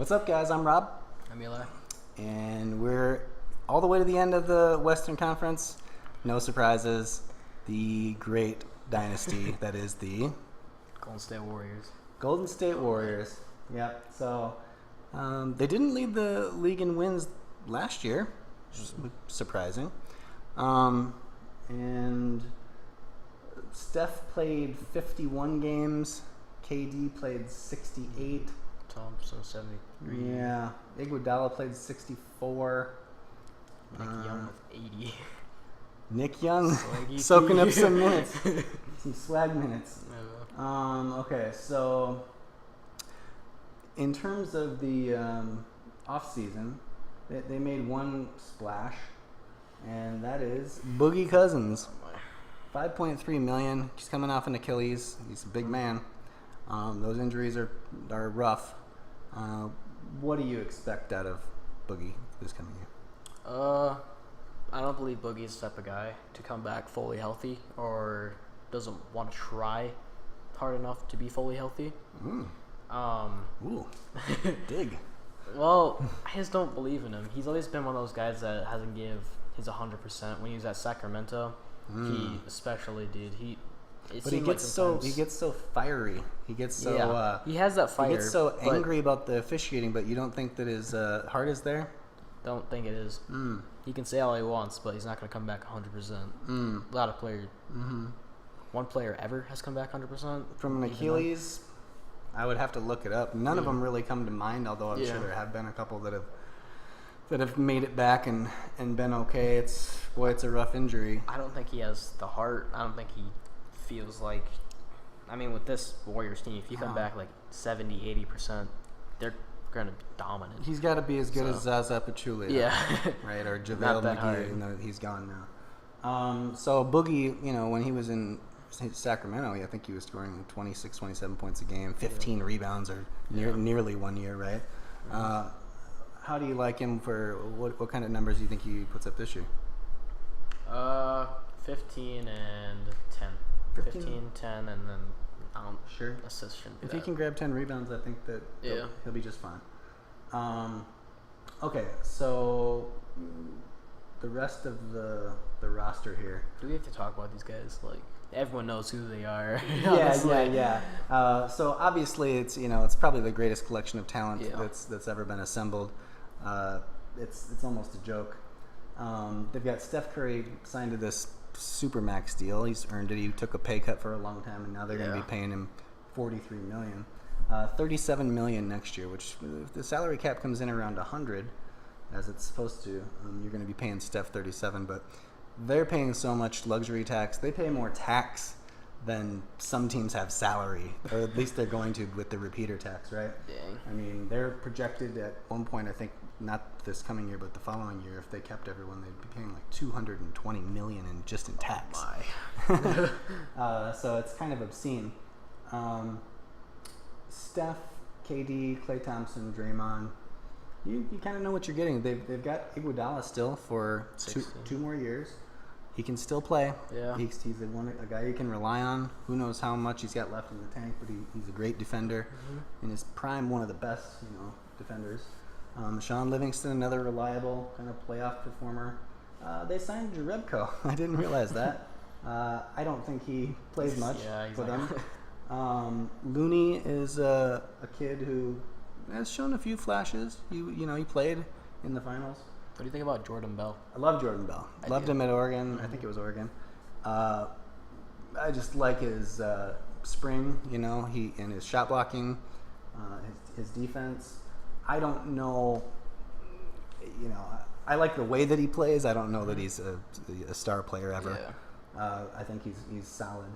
What's up, guys? I'm Rob. I'm Eli. And we're all the way to the end of the Western Conference. No surprises. The great dynasty that is the Golden State Warriors. Golden State Warriors. Yep. So they didn't lead the league in wins last year, which is surprising. And Steph played 51 games. KD played 68. Thompson 73. Yeah. Iguodala played 64. Nick Young with 80. Nick Young Swaggy soaking up too. some minutes, some swag minutes. Yeah. Okay, so in terms of the off season, they made one splash, and that is Boogie Cousins. Oh, 5.3 million. He's coming off an Achilles. He's a big man. Those injuries are rough. What do you expect out of Boogie this coming year? I don't believe Boogie's the type of guy to come back fully healthy or doesn't want to try hard enough to be fully healthy. Ooh, dig. Well, I just don't believe in him. He's always been one of those guys that hasn't give his 100%. When he was at Sacramento, he especially did. But he gets so fiery. He gets so he has that fire. He gets so angry about the officiating, but you don't think that his heart is there? Don't think it is. He can say all he wants, but he's not going to come back 100%. A lot of players. One player ever has come back 100% from an Achilles. I would have to look it up. None of them really come to mind, although I'm sure there have been a couple that have made it back and been okay. It's a rough injury. I don't think he has the heart. I don't think he feels like. I mean, with this Warriors team, if you come back like 70, 80%, they're going to be dominant. He's got to be as good as Zaza Pachulia. Yeah. Right? Or JaVale McGee, even though he's gone now. So Boogie, when he was in Sacramento, I think he was scoring 26, 27 points a game, 15 rebounds, or nearly 1 year, right? How do you like him for what kind of numbers do you think he puts up this year? 15 and 10. 15, 10, and then assists shouldn't be If he can grab 10 rebounds, I think that he'll be just fine. Okay, so the rest of the roster here. Do we have to talk about these guys? Like, everyone knows who they are. Yeah. So obviously, it's probably the greatest collection of talent that's ever been assembled. It's almost a joke. They've got Steph Curry signed to this Supermax deal. He's earned it. He took a pay cut for a long time, and now they're going to be paying him $43 million. $37 million next year, which if the salary cap comes in around 100, as it's supposed to, you're going to be paying Steph 37, but they're paying so much luxury tax. They pay more tax than some teams have salary, or at least they're going to with the repeater tax, right? Dang. I mean, they're projected at one point, I think, not this coming year, but the following year, if they kept everyone, they'd be paying like $220 million just in tax. So it's kind of obscene. Steph, KD, Klay Thompson, Draymond, you kind of know what you're getting. They've got Iguodala still for two more years. He can still play. Yeah. He's a guy you can rely on. Who knows how much he's got left in the tank, but he's a great defender. In his prime, one of the best defenders. Sean Livingston, another reliable kind of playoff performer. They signed Jerebko. I didn't realize that. I don't think he plays much for them. Looney is a kid who has shown a few flashes. He played in the finals. What do you think about Jordan Bell? I love Jordan Bell. Loved him at Oregon. I think it was Oregon. I just like his spring, he and his shot blocking, his defense. I don't know, I like the way that he plays. I don't know that he's a star player ever. Yeah. I think he's solid.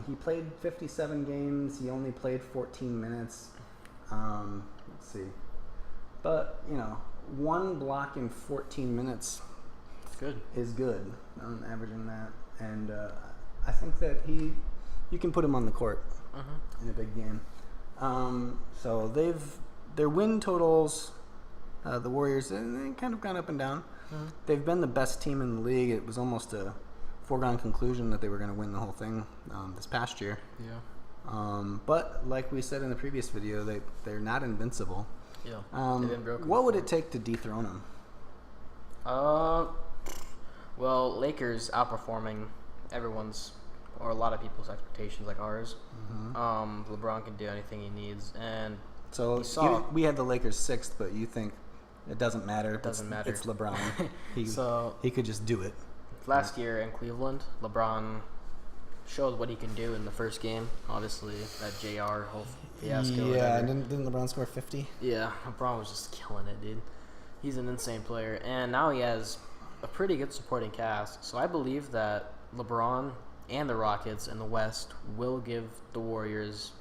He played 57 games. He only played 14 minutes. Let's see. But, one block in 14 minutes is good. I'm averaging that. And I think that you can put him on the court in a big game. So their win totals, the Warriors, they kind of gone up and down. They've been the best team in the league. It was almost a foregone conclusion that they were going to win the whole thing this past year. Yeah. But like we said in the previous video, they're not invincible. Yeah. They've been broken. What would it take to dethrone them? Well, Lakers outperforming everyone's or a lot of people's expectations, like ours. Mm-hmm. LeBron can do anything he needs, and so we had the Lakers 6th, but you think it doesn't matter? It doesn't matter. It's LeBron. He could just do it. Last year in Cleveland, LeBron showed what he can do in the first game. Obviously, that JR whole fiasco. Yeah, and didn't LeBron score 50? Yeah, LeBron was just killing it, dude. He's an insane player, and now he has a pretty good supporting cast. So I believe that LeBron and the Rockets in the West will give the Warriors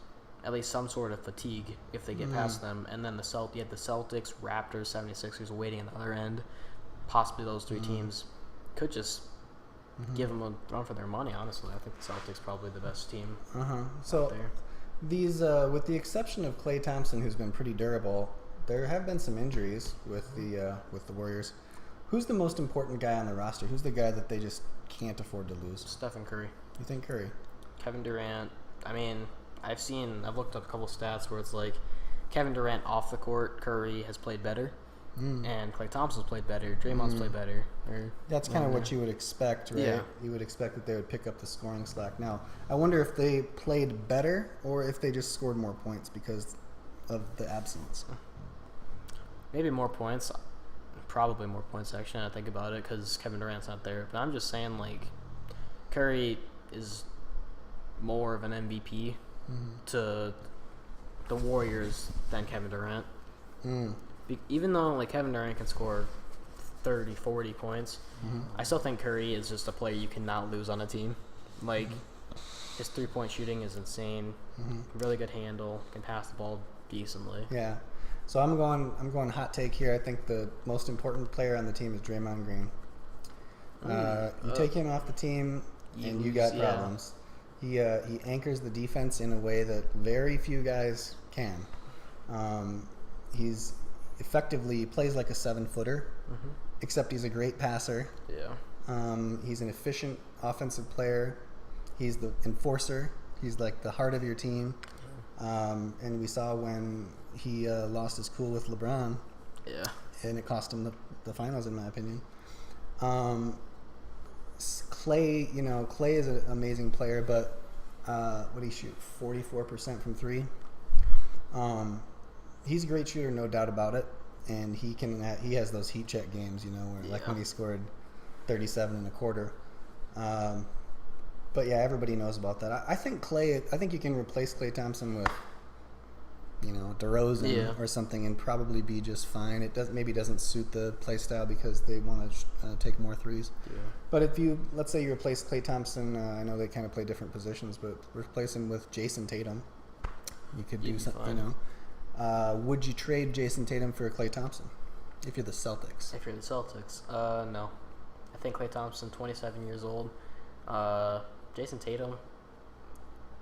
at least some sort of fatigue if they get past them. And then you had the Celtics, Raptors, 76ers waiting on the other end. Possibly those three teams could just give them a run for their money, honestly. I think the Celtics probably the best team so there. These, with the exception of Klay Thompson, who's been pretty durable, there have been some injuries with the Warriors. Who's the most important guy on the roster? Who's the guy that they just can't afford to lose? Stephen Curry. You think Curry? Kevin Durant. I mean, I've looked up a couple stats where it's like Kevin Durant off the court, Curry has played better. And Klay Thompson's played better. Draymond's played better. That's kind of what you would expect, right? Yeah. You would expect that they would pick up the scoring slack. Now, I wonder if they played better or if they just scored more points because of the absence. Maybe more points. Probably more points, actually, when I think about it, because Kevin Durant's not there. But I'm just saying, like, Curry is more of an MVP to the Warriors than Kevin Durant. Even though, like, Kevin Durant can score 30, 40 points, I still think Curry is just a player you cannot lose on a team. Like, his three-point shooting is insane. Really good handle. Can pass the ball decently. Yeah. So I'm going hot take here. I think the most important player on the team is Draymond Green. You take him off the team, and you got problems. He anchors the defense in a way that very few guys can. He's effectively plays like a 7-footer, except he's a great passer. Yeah. He's an efficient offensive player. He's the enforcer. He's like the heart of your team. And we saw when he lost his cool with LeBron. Yeah. And it cost him the finals, in my opinion. Klay is an amazing player, but what did he shoot? 44% from 3. He's a great shooter, no doubt about it. And he has those heat check games, where like when he scored 37 and a quarter. But yeah, everybody knows about that. I think you can replace Klay Thompson with, DeRozan or something and probably be just fine. It doesn't suit the play style because they want to take more threes. Yeah. But let's say you replace Klay Thompson, I know they kind of play different positions, but replace him with Jason Tatum. You could do something, would you trade Jason Tatum for Klay Thompson if you're the Celtics? If you're the Celtics, no. I think Klay Thompson, 27 years old. Jason Tatum,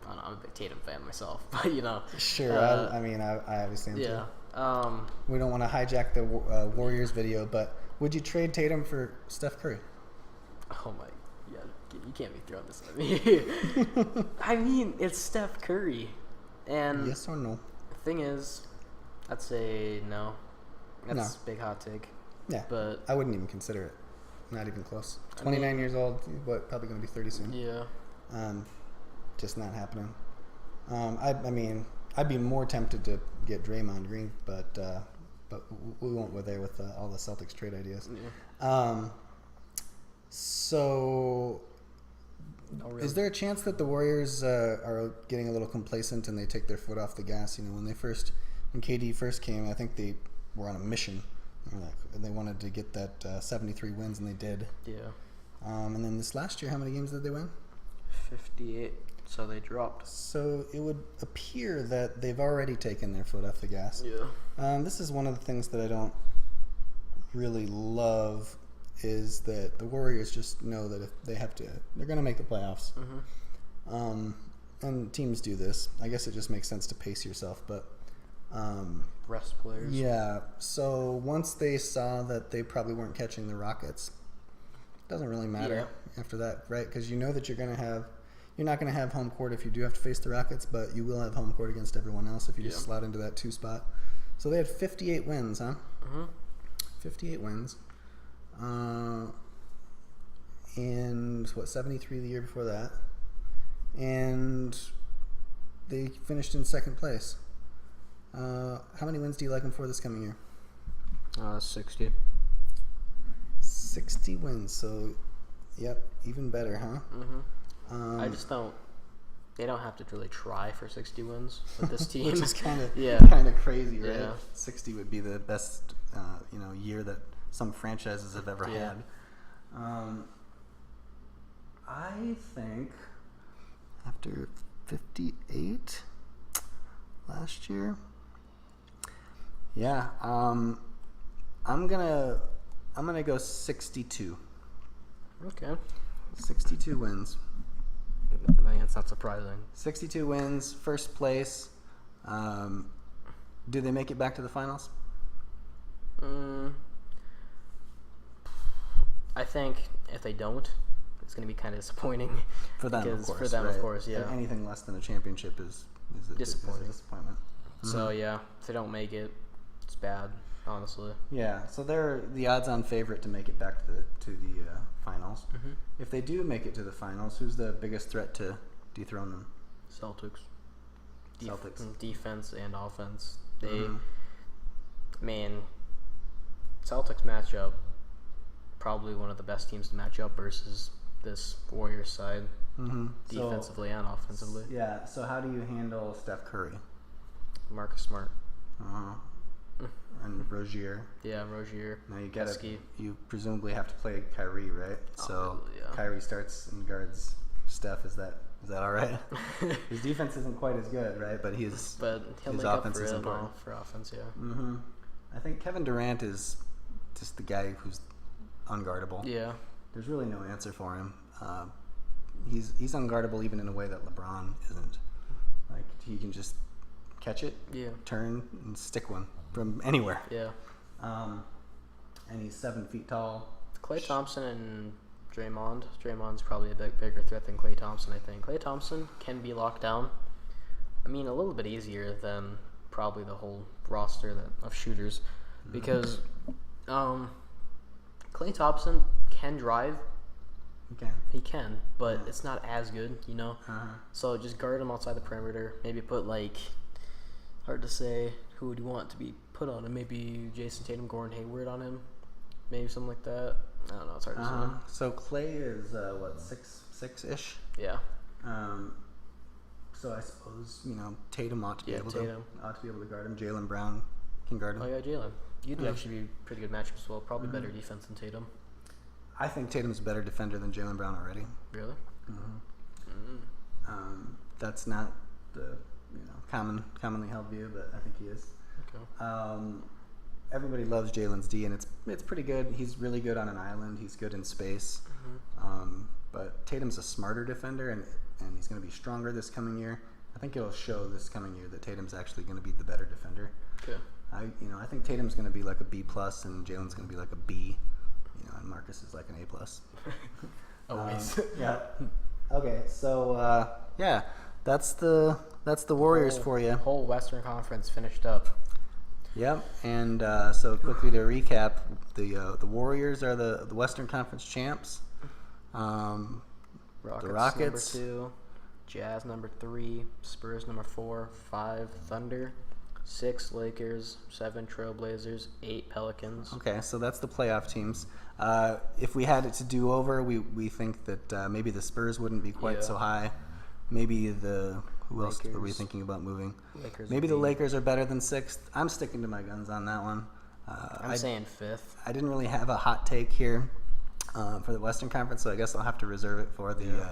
I don't know, I'm a big Tatum fan myself, but Sure, I obviously am too. We don't want to hijack the Warriors video, but would you trade Tatum for Steph Curry? Oh my, yeah, you can't be throwing this at me. I mean, it's Steph Curry, and yes or no? The thing is, I'd say no. That's a big hot take. Yeah, but I wouldn't even consider it. Not even close. 29 years old, probably going to be 30 soon. Yeah. Just not happening. I'd be more tempted to get Draymond Green, but we won't go there with all the Celtics trade ideas. Yeah. So, is there a chance that the Warriors are getting a little complacent and they take their foot off the gas? When KD first came, I think they were on a mission. And they wanted to get that 73 wins, and they did. Yeah. And then this last year, how many games did they win? 58. So they dropped. So it would appear that they've already taken their foot off the gas. Yeah. This is one of the things that I don't really love is that the Warriors just know that if they have to, they're going to make the playoffs. And teams do this. I guess it just makes sense to pace yourself, but rest players. Yeah. So once they saw that they probably weren't catching the Rockets, it doesn't really matter after that, right? Because you know that you're not going to have home court if you do have to face the Rockets, but you will have home court against everyone else if you just slot into that 2 spot. So they had 58 wins, huh? Mm-hmm. 58 wins. And 73 the year before that. And they finished in second place. How many wins do you like them for this coming year? 60. 60 wins. So, yep, even better, huh? Mm-hmm. I just don't. They don't have to really try for 60 wins with this team. Which is kind of crazy, right? Yeah. 60 would be the best, year that some franchises have ever had. I think after 58 last year, I'm gonna go 62. Okay. 62 wins. I mean, it's not surprising. 62 wins, first place. Do they make it back to the finals? I think if they don't, it's going to be kind of disappointing. For them, of course. For them, right? of course, yeah. Anything less than a championship is a disappointment. Mm-hmm. So, yeah, if they don't make it, it's bad, honestly. Yeah, so they're the odds-on favorite to make it back to the finals. Mm-hmm. If they do make it to the finals, who's the biggest threat to dethrone them? Celtics. Celtics. Defense and offense. Celtics matchup, probably one of the best teams to match up versus this Warriors side, defensively and offensively. Yeah, so how do you handle Steph Curry? Marcus Smart. And Rozier. Yeah, Rozier. Now you presumably have to play Kyrie, right? So Kyrie starts and guards Steph. Is that all right? His defense isn't quite as good, right? But he'll his make offense up is important. for offense, yeah. Mm-hmm. I think Kevin Durant is just the guy who's unguardable. Yeah. There's really no answer for him. He's unguardable even in a way that LeBron isn't. Like, he can just catch it, turn, and stick one from anywhere. Yeah. And he's 7 feet tall. Klay Thompson and Draymond. Draymond's probably a bit bigger threat than Klay Thompson, I think. Klay Thompson can be locked down. I mean, a little bit easier than probably the whole roster of shooters, because Klay Thompson can drive. He can, but it's not as good, you know. So just guard him outside the perimeter. Maybe put hard to say who would you want to be put on him. Maybe Jason Tatum, Gordon Hayward on him. Maybe something like that. I don't know. It's hard to say. So Klay is 6'6"-ish. Yeah. So I suppose Tatum ought to be able to guard him. Jaylen Brown can guard him. Oh yeah, Jaylen. You'd actually be a pretty good matchup as well. Probably better defense than Tatum. I think Tatum's a better defender than Jaylen Brown already. Really? That's not the commonly held view, but I think he is. Okay. Everybody loves Jaylen's D, and it's pretty good. He's really good on an island. He's good in space. But Tatum's a smarter defender, and he's going to be stronger this coming year. I think it'll show this coming year that Tatum's actually going to be the better defender. Okay. I think Tatum's going to be like a B+, and Jaylen's going to be like a B. And Marcus is like an A+. Always. Yeah. Okay, so that's the Warriors for you. Whole Western Conference finished up. Yep, and so quickly to recap, the Warriors are the Western Conference champs. The Rockets number 2, Jazz number 3, Spurs number 4, 5 Thunder, 6 Lakers, 7 Trailblazers, 8 Pelicans. Okay, so that's the playoff teams. If we had it to do over, we think that maybe the Spurs wouldn't be quite so high. Maybe who else were we thinking about moving? Maybe the Lakers are better than 6th. I'm sticking to my guns on that one. I'm saying 5th. I didn't really have a hot take here for the Western Conference, so I guess I'll have to reserve it for the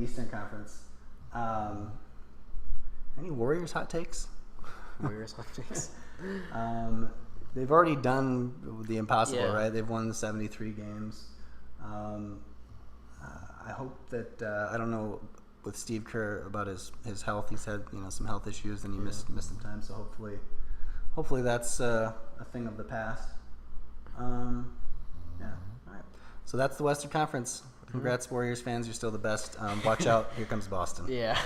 Eastern Conference. Any Warriors hot takes? Warriors hot takes. They've already done the impossible, right? They've won 73 games. I hope that I don't know with Steve Kerr about his health. He's had some health issues and he missed some time. So hopefully that's a thing of the past. All right. So that's the Western Conference. Congrats, Warriors fans. You're still the best. Watch out. Here comes Boston. Yeah.